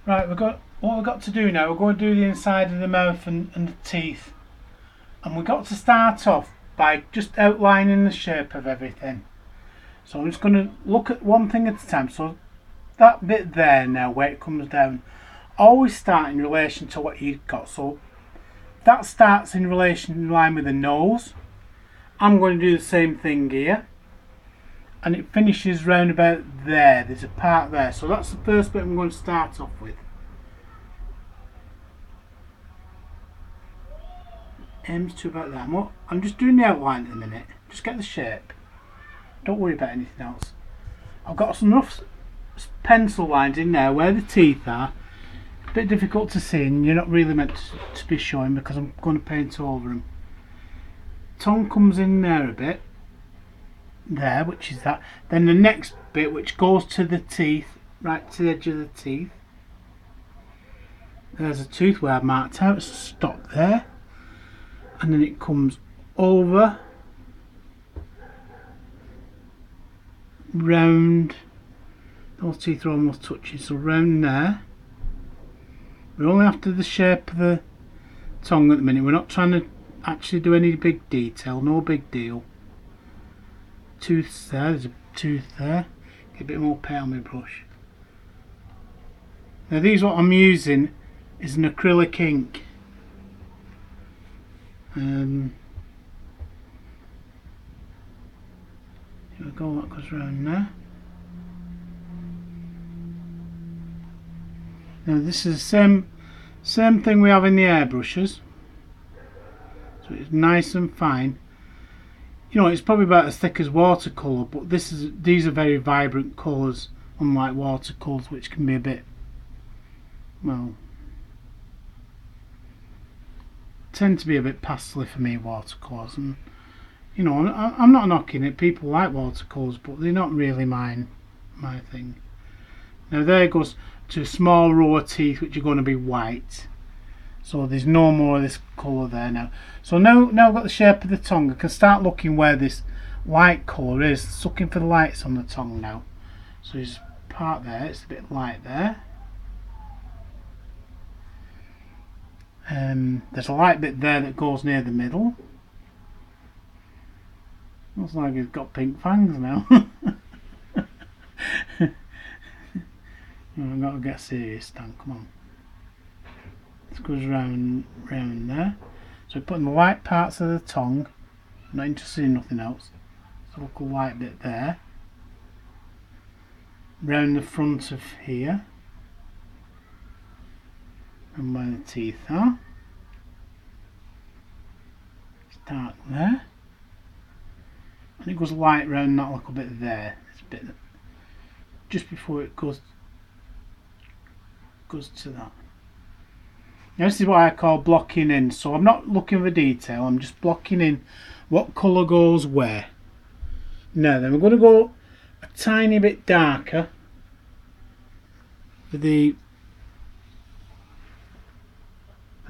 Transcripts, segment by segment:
Right, what we've got to do now. We're going to do the inside of the mouth and the teeth, and we've got to start off by just outlining the shape of everything. So I'm just going to look at one thing at a time. So that bit there now, where it comes down, always start in relation to what you've got. So that starts in relation in line with the nose. I'm going to do the same thing here, and it finishes round about there. There's a part there, so that's the first bit I'm going to start off with. Aims to about that. I'm just doing the outline at the minute. Just get the shape. Don't worry about anything else. I've got some rough pencil lines in there where the teeth are. A bit difficult to see, and you're not really meant to be showing because I'm going to paint over them. Tongue comes in there a bit. There, which is that. Then the next bit, which goes to the teeth, right to the edge of the teeth. There's a tooth where I marked out, so stop there. And then it comes over, round. Those teeth are almost touching, so round there. We're only after the shape of the tongue at the minute. We're not trying to actually do any big detail, no big deal. Tooth there, there's a tooth there. Get a bit more paint on my brush. Now these, what I'm using is an acrylic ink. Here we go, that goes around there. Now this is the same thing we have in the airbrushes. So it's nice and fine. You know, it's probably about as thick as watercolour, but these are very vibrant colours, unlike watercolours, which can be a bit, well, tend to be a bit pastely for me, watercolours. And you know, I'm not knocking it. People like watercolours, but they're not really my thing. Now there goes to a small row of teeth, which are going to be white. So there's no more of this colour there now. So now I've got the shape of the tongue. I can start looking where this light colour is. It's looking for the lights on the tongue now. So there's part there, it's a bit light there. There's a light bit there that goes near the middle. Looks like he's got pink fangs now. I've got to get serious, Dan, come on. This goes round there. So we're putting the light parts of the tongue. I'm not interested in nothing else. So look a light bit there. Round the front of here. And where the teeth are. Start there. And it goes light round that little bit there. It's a bit just before it goes to that. Now this is what I call blocking in. So I'm not looking for detail, I'm just blocking in what colour goes where. Now then we're going to go a tiny bit darker for the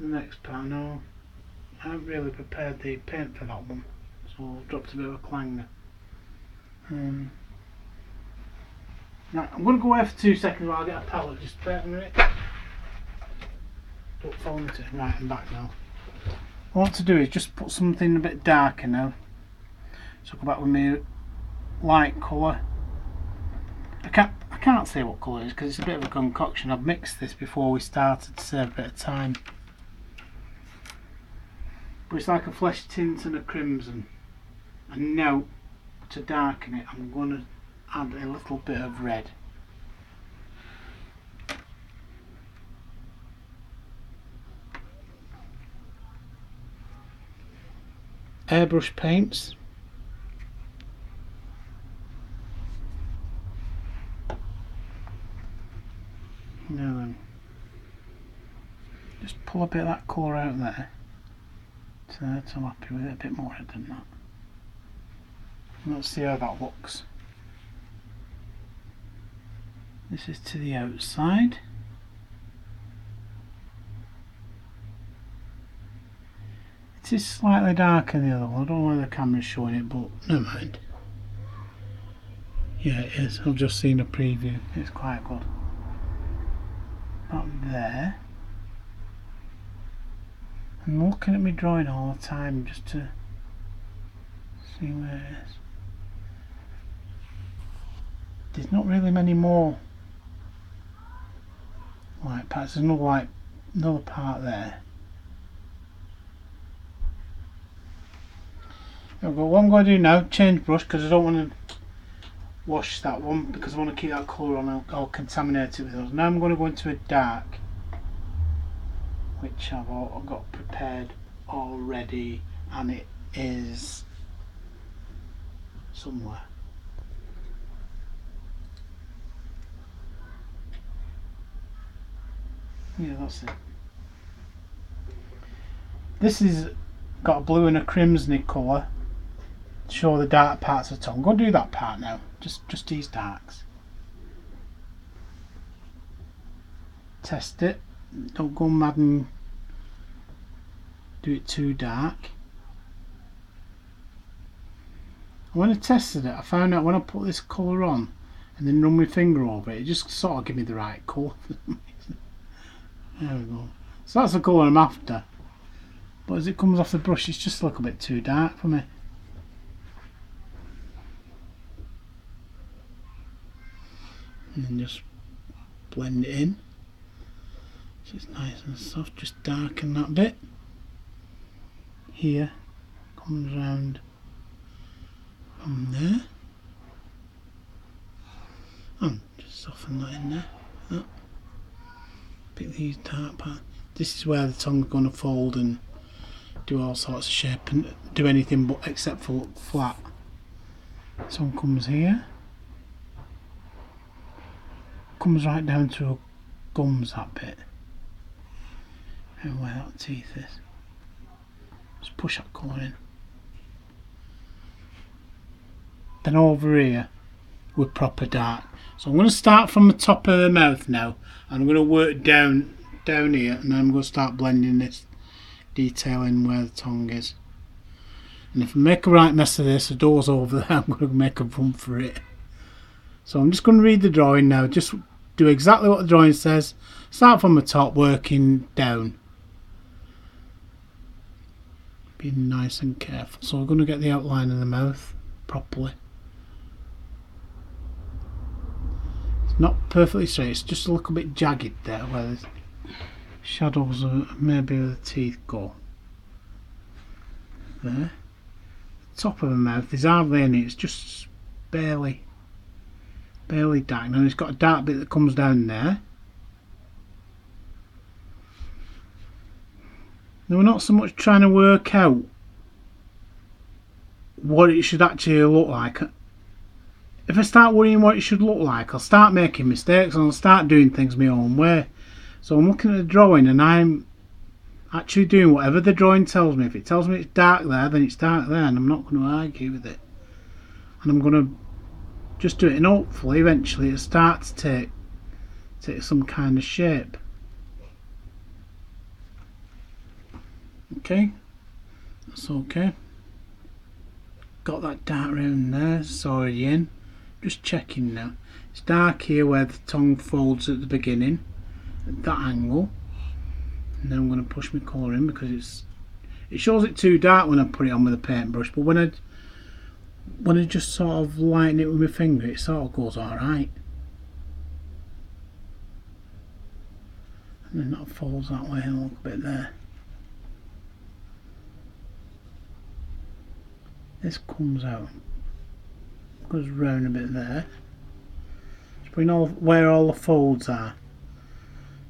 next part. No, I haven't really prepared the paint for that one, so I dropped a bit of a clanger. Right, I'm going to go away for 2 seconds while I get a palette. Just bear a minute. Don't fall into it. Right, I'm back now. What I want to do is just put something a bit darker now. So go back with my light colour. I can't say what colour it is because it's a bit of a concoction. I've mixed this before we started to save a bit of time. But it's like a flesh tint and a crimson. And now, to darken it, I'm going to add a little bit of red. Airbrush paints. Now then, just pull a bit of that colour out there. So that's, I'm happy with it, a bit more red than that. Let's see how that looks. This is to the outside. It is slightly darker than the other one. I don't know whether the camera's showing it, but never mind. Yeah, it is. I've just seen a preview. It's quite good. about there. I'm looking at my drawing all the time just to see where it is. There's not really many more light parts. There's another part there. But what I'm going to do now, change brush, because I don't want to wash that one, because I want to keep that colour on. I'll contaminate it with those. Now I'm going to go into a dark, which I've got prepared already, and it is somewhere. Yeah, that's it. This is got a blue and a crimsony colour to show the dark parts of the tongue. Go do that part now. Just these darks. Test it. Don't go mad and do it too dark. When I tested it, I found out when I put this colour on and then run my finger over it, it just sort of give me the right colour for some reason. There we go. So that's the colour I'm after. But as it comes off the brush, it's just a little bit too dark for me. And then just blend it in. So it's nice and soft. Just darken that bit. Here, comes round from there. And just soften that in there. That. Pick these dark parts. This is where the tongue's going to fold and do all sorts of shape and do anything but except for look flat. This one comes here. Comes right down to her gums, that bit. And where that teeth is. Just push that colour in. Then over here with proper dark. So I'm going to start from the top of the mouth now, and I'm going to work down here, and then I'm going to start blending this detail in where the tongue is. And if I make a right mess of this, the door's over there, I'm going to make a run for it. So I'm just going to read the drawing now, just do exactly what the drawing says, start from the top, working down. Being nice and careful. So we're going to get the outline of the mouth properly. It's not perfectly straight, it's just a little bit jagged there where the shadows are maybe where the teeth go. There. Top of the mouth, there's hardly any, it's just barely dark. Now it's got a dark bit that comes down there. Now we're not so much trying to work out what it should actually look like. If I start worrying what it should look like, I'll start making mistakes and I'll start doing things my own way. So I'm looking at the drawing and I'm actually doing whatever the drawing tells me. If it tells me it's dark there, then it's dark there, and I'm not going to argue with it. And I'm going to just do it, and hopefully eventually it'll start to take some kind of shape. Okay, that's okay. Got that dark round there, it's already in. Just checking now. It's dark here where the tongue folds at the beginning, at that angle. And then I'm going to push my colour in because it shows it too dark when I put it on with a paintbrush, but when I just sort of lighten it with my finger, it sort of goes alright. And then that folds that way a little bit there. This comes out, goes round a bit there. Just putting where all the folds are.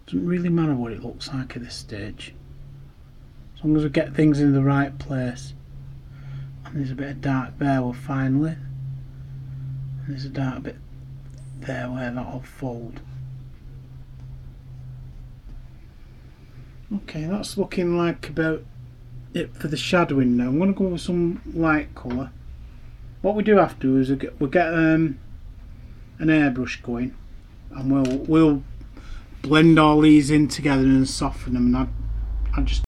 Doesn't really matter what it looks like at this stage, as long as we get things in the right place. And there's a bit of dark there, well, finally. And there's a dark bit there where that'll fold. Okay, that's looking like about it for the shadowing now. I'm going to go with some light colour. What we do have to do is we'll get an airbrush going, and we'll blend all these in together and soften them. And I just